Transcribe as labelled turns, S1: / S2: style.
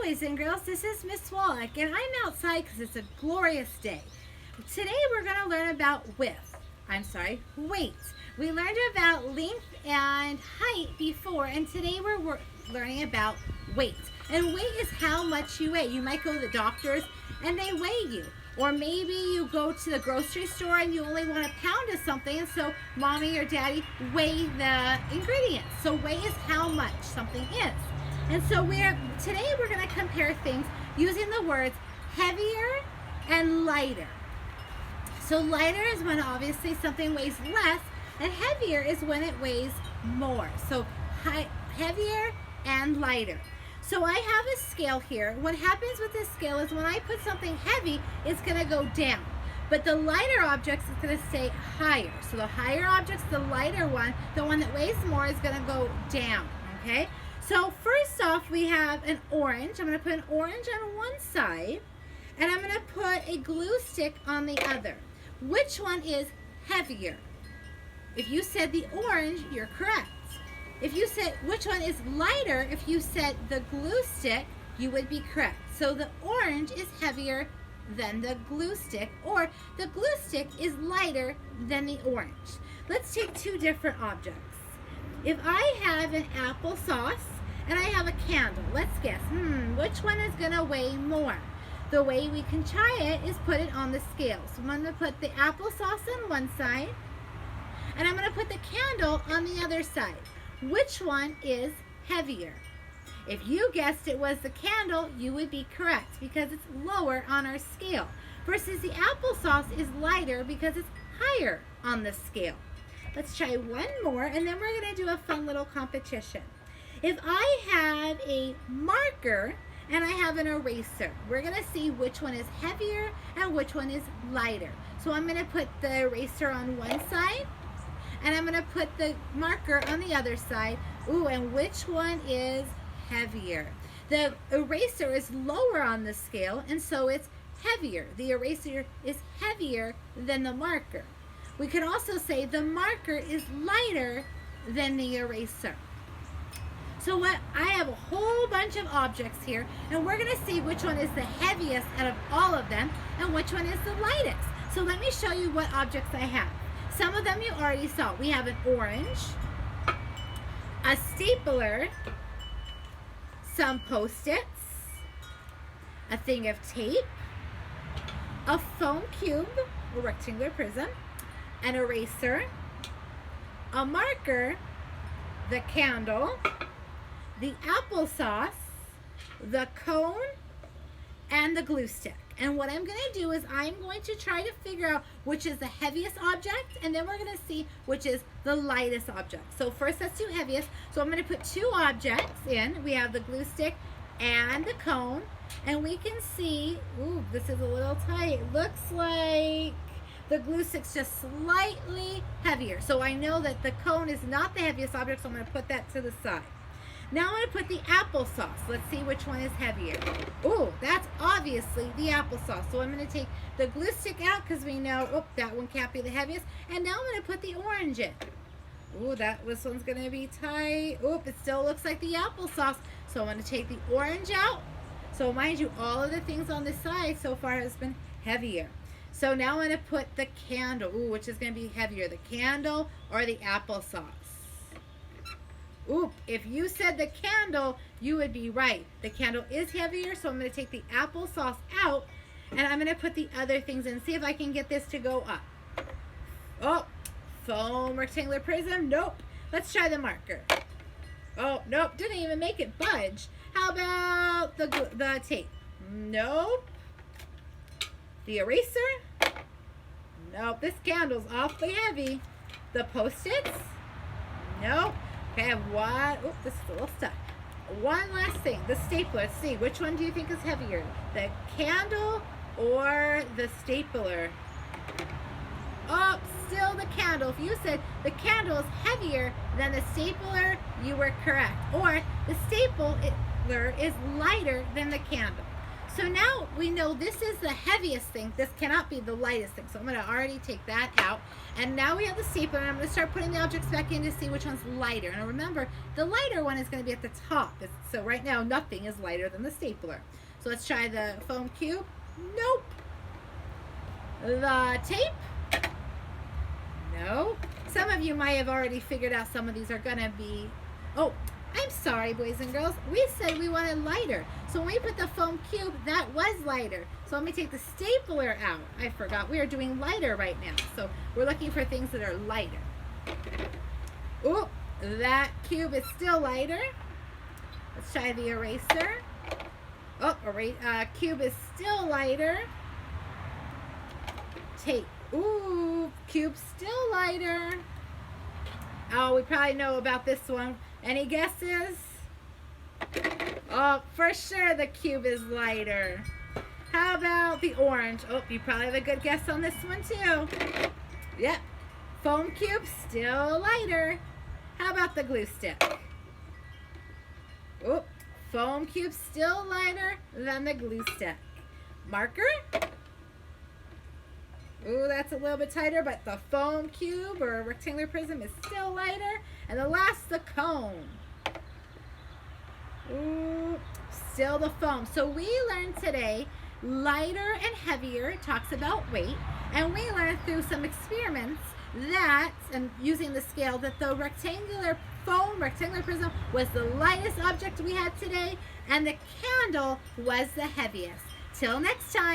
S1: boys and girls, this is Miss Wallach, and I'm outside because it's a glorious day. Today we're going to learn about weight. We learned about length and height before, and today we're learning about weight. And weight is how much you weigh. You might go to the doctors and they weigh you. Or maybe you go to the grocery store and you only want a pound of something, and so mommy or daddy weigh the ingredients. So weight is how much something is. And so today we're going to compare things using the words heavier and lighter. So lighter is when obviously something weighs less, and heavier is when it weighs more. So heavier and lighter. So I have a scale here. What happens with this scale is when I put something heavy, it's going to go down. But the lighter objects is going to stay higher. So the higher objects, the lighter one, the one that weighs more, is going to go down. Okay? So first off, we have an orange. I'm going to put an orange on one side, and I'm going to put a glue stick on the other. Which one is heavier? If you said the orange, you're correct. If you said which one is lighter, if you said the glue stick, you would be correct. So the orange is heavier than the glue stick, or the glue stick is lighter than the orange. Let's take two different objects. If I have an applesauce and I have a candle, let's guess, which one is going to weigh more? The way we can try it is put it on the scale. So I'm going to put the applesauce on one side, and I'm going to put the candle on the other side. Which one is heavier? If you guessed it was the candle, you would be correct because it's lower on our scale. Versus the applesauce is lighter because it's higher on the scale. Let's try one more, and then we're going to do a fun little competition. If I have a marker and I have an eraser, we're going to see which one is heavier and which one is lighter. So I'm going to put the eraser on one side, and I'm going to put the marker on the other side. Ooh, and which one is heavier? The eraser is lower on the scale, and so it's heavier. The eraser is heavier than the marker. We could also say the marker is lighter than the eraser. So I have a whole bunch of objects here, and we're going to see which one is the heaviest out of all of them and which one is the lightest. So let me show you what objects I have. Some of them you already saw. We have an orange, a stapler, some Post-its, a thing of tape, a foam cube, a rectangular prism, an eraser, a marker, the candle, the applesauce, the cone, and the glue stick. And what I'm going to do is I'm going to try to figure out which is the heaviest object, and then we're going to see which is the lightest object. So first, let's do heaviest. So I'm going to put two objects in. We have the glue stick and the cone, and we can see, ooh, this is a little tight. It looks like the glue stick's just slightly heavier. So I know that the cone is not the heaviest object, so I'm going to put that to the side. Now I'm going to put the applesauce. Let's see which one is heavier. Oh, that's obviously the applesauce. So I'm going to take the glue stick out because we know, that one can't be the heaviest. And now I'm going to put the orange in. Oh, this one's going to be tight. Oh, it still looks like the applesauce. So I'm going to take the orange out. So mind you, all of the things on this side so far has been heavier. So now I'm going to put the candle, which is going to be heavier, the candle or the applesauce. Oop, if you said the candle, you would be right. The candle is heavier, so I'm going to take the applesauce out, and I'm going to put the other things in. See if I can get this to go up. Oh, foam rectangular prism. Nope. Let's try the marker. Oh, nope, didn't even make it budge. How about the tape? Nope. The eraser? Nope, this candle's awfully heavy. The Post-its? Nope. Okay, I have one. Oh, this is a little stuck. One last thing. The stapler. Let's see. Which one do you think is heavier? The candle or the stapler? Oh, still the candle. If you said the candle is heavier than the stapler, you were correct. Or the stapler is lighter than the candle. So now we know this is the heaviest thing. This cannot be the lightest thing. So I'm going to already take that out. And now we have the stapler, and I'm going to start putting the objects back in to see which one's lighter. And remember, the lighter one is going to be at the top. So right now, nothing is lighter than the stapler. So let's try the foam cube. Nope. The tape. No. Some of you might have already figured out some of these are going to be... Oh, I'm sorry, boys and girls. We said we wanted lighter. So when we put the foam cube, that was lighter. So let me take the stapler out. I forgot. We are doing lighter right now. So we're looking for things that are lighter. Oh, that cube is still lighter. Let's try the eraser. Oh, cube is still lighter. Tape. Ooh, cube still lighter. Oh, we probably know about this one. Any guesses? Oh, for sure the cube is lighter. How about the orange? Oh, you probably have a good guess on this one too. Yep. Foam cube, still lighter. How about the glue stick? Oh, foam cube, still lighter than the glue stick. Marker? Ooh, that's a little bit tighter, but the foam cube or rectangular prism is still lighter. And the last, the cone. Ooh, still the foam. So we learned today lighter and heavier talks about weight. And we learned through some experiments that, and using the scale, that the rectangular prism was the lightest object we had today. And the candle was the heaviest. Till next time.